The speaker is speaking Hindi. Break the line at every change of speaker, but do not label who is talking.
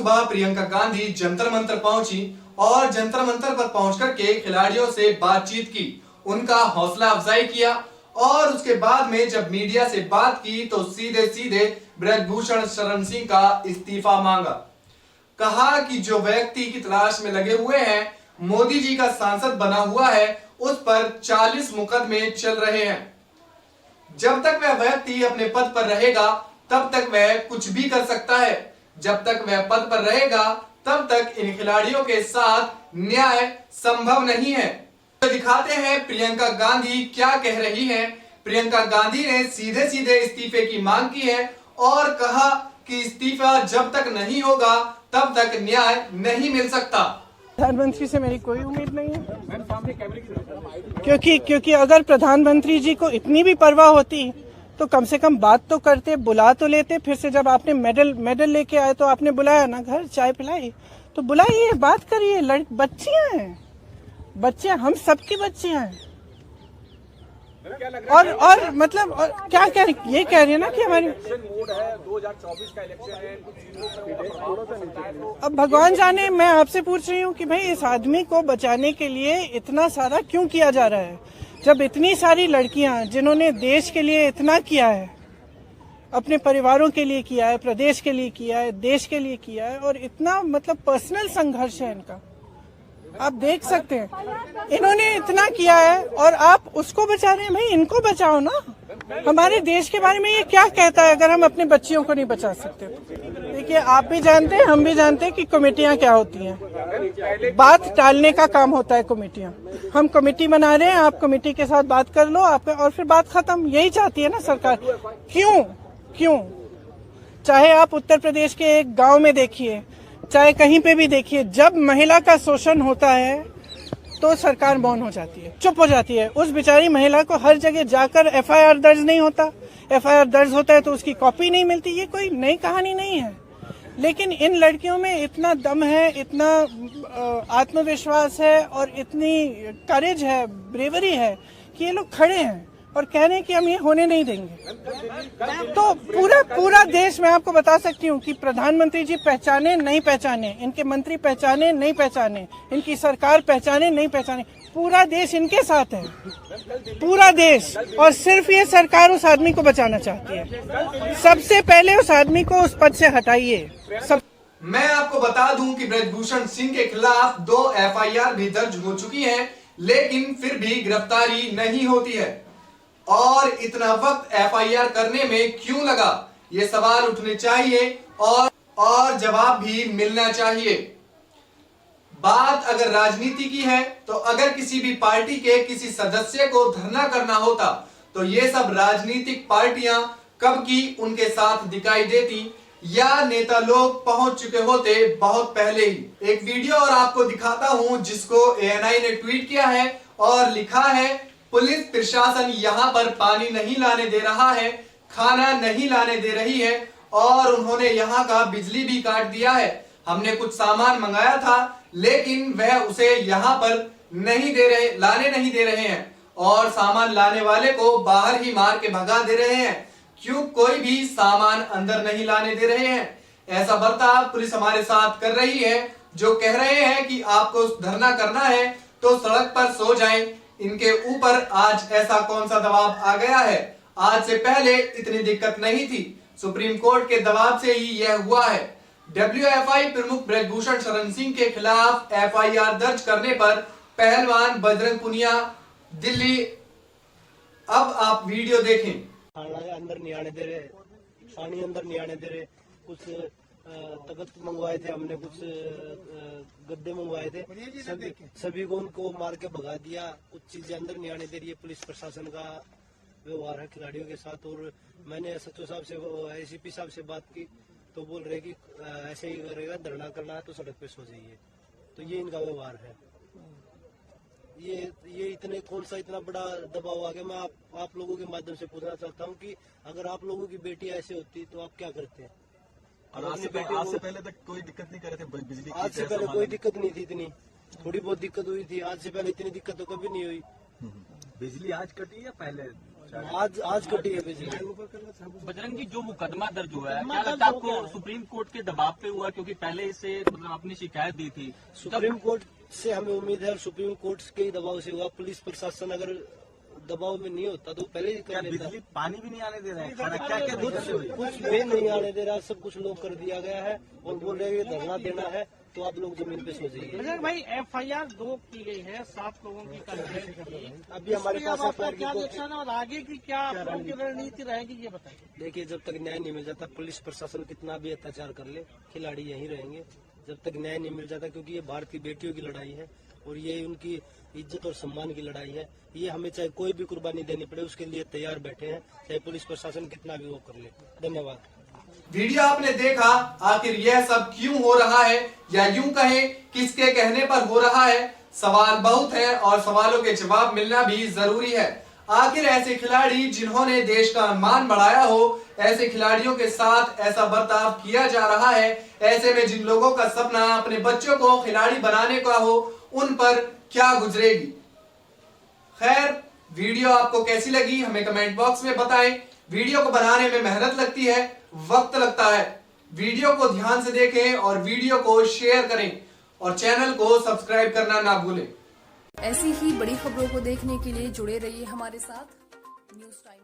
सुबह प्रियंका गांधी जंतर मंतर पहुंची और जंतर मंतर पर पहुंचकर के खिलाड़ियों से बातचीत की, उनका हौसला अफजाई किया और उसके बाद में जब मीडिया से बात की तो सीधे सीधे ब्रजभूषण शरण सिंह का इस्तीफा मांगा। कहा कि जो व्यक्ति की तलाश में लगे हुए हैं, मोदी जी का सांसद बना हुआ है, उस पर 40 मुकदमे चल रहे हैं। जब तक वह व्यक्ति अपने पद पर रहेगा तब तक वह कुछ भी कर सकता है। जब तक वह पद पर रहेगा तब तक इन खिलाड़ियों के साथ न्याय संभव नहीं है। तो दिखाते हैं प्रियंका गांधी क्या कह रही हैं। प्रियंका गांधी ने सीधे सीधे इस्तीफे की मांग की है और कहा कि इस्तीफा जब तक नहीं होगा तब तक न्याय नहीं मिल सकता।
प्रधानमंत्री से मेरी कोई उम्मीद नहीं है, क्योंकि अगर प्रधानमंत्री जी को इतनी भी परवाह होती तो कम से कम बात तो करते, बुला तो लेते। फिर से जब आपने मेडल लेके आए तो आपने बुलाया ना, घर चाय पिलाई तो बुलाइए, बात करिए। बच्चियां हैं, बच्चे हम सबकी बच्चियां हैं। और मतलब और क्या कह रही, ये कह रही है ना कि हमारी
2024 का इलेक्शन है।
अब भगवान जाने, मैं आपसे पूछ रही हूँ कि भाई इस आदमी को बचाने के लिए इतना सारा क्यों किया जा रहा है, जब इतनी सारी लड़कियां जिन्होंने देश के लिए इतना किया है, अपने परिवारों के लिए किया है, प्रदेश के लिए किया है, देश के लिए किया है, और इतना मतलब पर्सनल संघर्ष है इनका, आप देख सकते हैं। इन्होंने इतना किया है और आप उसको बचा रहे हैं। भाई इनको बचाओ ना। हमारे देश के बारे में ये क्या कहता है अगर हम अपने बच्चियों को नहीं बचा सकते? देखिए, आप भी जानते हैं, हम भी जानते हैं कि कमेटियां क्या होती हैं। बात टालने का काम होता है कमेटियां। हम कमेटी बना रहे हैं, आप कमेटी के साथ बात कर लो आप, और फिर बात खत्म। यही चाहती है ना सरकार। क्यों? चाहे आप उत्तर प्रदेश के एक गांव में देखिए, चाहे कहीं पे भी देखिए, जब महिला का शोषण होता है तो सरकार मौन हो जाती है, चुप हो जाती है। उस बेचारी महिला को हर जगह जाकर एफआईआर दर्ज नहीं होता। एफआईआर दर्ज होता है तो उसकी कॉपी नहीं मिलती। ये कोई नई कहानी नहीं है, लेकिन इन लड़कियों में इतना दम है, इतना आत्मविश्वास है और इतनी करेज है, ब्रेवरी है कि ये लोग खड़े हैं और कह रहे हैं कि हम ये होने नहीं देंगे। तो पूरा देश, मैं आपको बता सकती हूँ कि प्रधानमंत्री जी पहचाने नहीं पहचाने, इनके मंत्री पहचाने नहीं पहचाने, इनकी सरकार पहचाने नहीं पहचाने, पूरा देश इनके साथ है, पूरा देश। और सिर्फ ये सरकार उस आदमी को बचाना चाहती है। सबसे पहले उस आदमी को उस पद से हटाइए।
मैं आपको बता दूं कि ब्रजभूषण सिंह के खिलाफ 2 एफआईआर भी दर्ज हो चुकी हैं, लेकिन फिर भी गिरफ्तारी नहीं होती है। और इतना वक्त एफआईआर करने में क्यों लगा, ये सवाल उठने चाहिए और जवाब भी मिलना चाहिए। बात अगर राजनीति की है तो अगर किसी भी पार्टी के किसी सदस्य को धरना करना होता तो ये सब राजनीतिक पार्टियां कब की उनके साथ दिखाई देती या नेता लोग पहुंच चुके होते बहुत पहले ही। एक वीडियो और आपको दिखाता हूं जिसको एएनआई ने ट्वीट किया है और लिखा है, पुलिस प्रशासन यहां पर पानी नहीं लाने दे रहा है, खाना नहीं लाने दे रही है और उन्होंने यहां का बिजली भी काट दिया है। हमने कुछ सामान मंगाया था लेकिन वह उसे यहां पर लाने नहीं दे रहे हैं और सामान लाने वाले को बाहर ही मार के भगा दे रहे हैं। क्यों कोई भी सामान अंदर नहीं लाने दे रहे हैं? ऐसा बर्ताव पुलिस हमारे साथ कर रही है। जो कह रहे हैं कि आपको धरना करना है तो सड़क पर सो जाएं, इनके ऊपर आज ऐसा कौन सा दबाव आ गया है? आज से पहले इतनी दिक्कत नहीं थी, सुप्रीम कोर्ट के दबाव से ही यह हुआ है। डब्ल्यूएफआई प्रमुख ब्रजभूषण शरण सिंह के खिलाफ एफआईआर दर्ज करने पर पहलवान बजरंग पुनिया दिल्ली। अब आप वीडियो देखें।
अंदर नहीं आने दे रहे, पानी अंदर नहीं आने दे रहे, कुछ तख्त मंगवाए थे हमने, कुछ गद्दे मंगवाए थे, सभी को उनको मार के भगा दिया। कुछ चीजें अंदर नहीं आने दे रही है। पुलिस प्रशासन का व्यवहार है खिलाड़ियों के साथ। और मैंने सचिव साहब से, एसीपी साहब से बात की तो बोल रहे कि ऐसे ही करेगा, धरना करना है तो सड़क पे सो जाइए। तो ये इनका व्यवहार है। ये इतना बड़ा दबाव आ गया। मैं आप लोगों के माध्यम से पूछना चाहता हूँ कि अगर आप लोगों की बेटी ऐसे होती तो आप क्या करते हैं?
और आज से पहले तक कोई दिक्कत नहीं कर रहे थे बिजली की?
आज से पहले कोई दिक्कत नहीं थी, इतनी थोड़ी बहुत दिक्कत हुई थी। आज से पहले इतनी दिक्कत तो कभी नहीं हुई।
बिजली आज कटी या पहले
आज कटी है बिजली।
बजरंग जी, जो मुकदमा दर्ज हुआ है, क्या लगता है आपको सुप्रीम कोर्ट के दबाव पे हुआ? क्योंकि पहले इसे मतलब आपने शिकायत दी थी।
सुप्रीम कोर्ट से हमें उम्मीद है और सुप्रीम कोर्ट के ही दबाव से हुआ। पुलिस प्रशासन अगर दबाव में नहीं होता तो पहले ही कर लेता।
बिजली पानी भी नहीं आने दे रहे हैं, खाना क्या क्या दिक्कतें हुई?
कुछ भी नहीं आने दे रहा, सब कुछ लोग कर दिया गया है और बोल रहे हैं धरना देना है तो आप लोग जमीन पे सो जाइए।
बजरंग भाई, FIR 2 की गई है, 7 लोगों की कंप्लेंट की गई है।
अभी हमारे पास
आपका क्या रिएक्शन है और आगे की क्या आप लोगों की रणनीति रहेगी, ये बताइए।
देखिए, जब तक न्याय नहीं मिल जाता, पुलिस प्रशासन कितना भी अत्याचार कर ले, खिलाड़ी यहीं रहेंगे जब तक न्याय नहीं मिल जाता। क्योंकि ये भारतीय बेटियों की लड़ाई है और ये उनकी इज्जत और सम्मान की लड़ाई है। ये हमें चाहे कोई भी कुर्बानी देनी पड़े उसके लिए तैयार बैठे हैं, चाहे पुलिस प्रशासन कितना भी वो कर ले। धन्यवाद।
वीडियो आपने देखा, आखिर यह सब क्यों हो रहा है, या यूं कहें किसके कहने पर हो रहा है? सवाल बहुत है और सवालों के जवाब मिलना भी जरूरी है। आखिर ऐसे खिलाड़ी जिन्होंने देश का मान बढ़ाया हो, ऐसे खिलाड़ियों के साथ ऐसा बर्ताव किया जा रहा है, ऐसे में जिन लोगों का सपना अपने बच्चों को खिलाड़ी बनाने का हो, उन पर क्या गुजरेगी? खैर, वीडियो आपको कैसी लगी हमें कमेंट बॉक्स में बताएं। वीडियो को बनाने में मेहनत लगती है, वक्त लगता है। वीडियो को ध्यान से देखें और वीडियो को शेयर करें और चैनल को सब्सक्राइब करना ना भूलें।
ऐसी ही बड़ी खबरों को देखने के लिए जुड़े रहिए हमारे साथ न्यूज़ टाइम।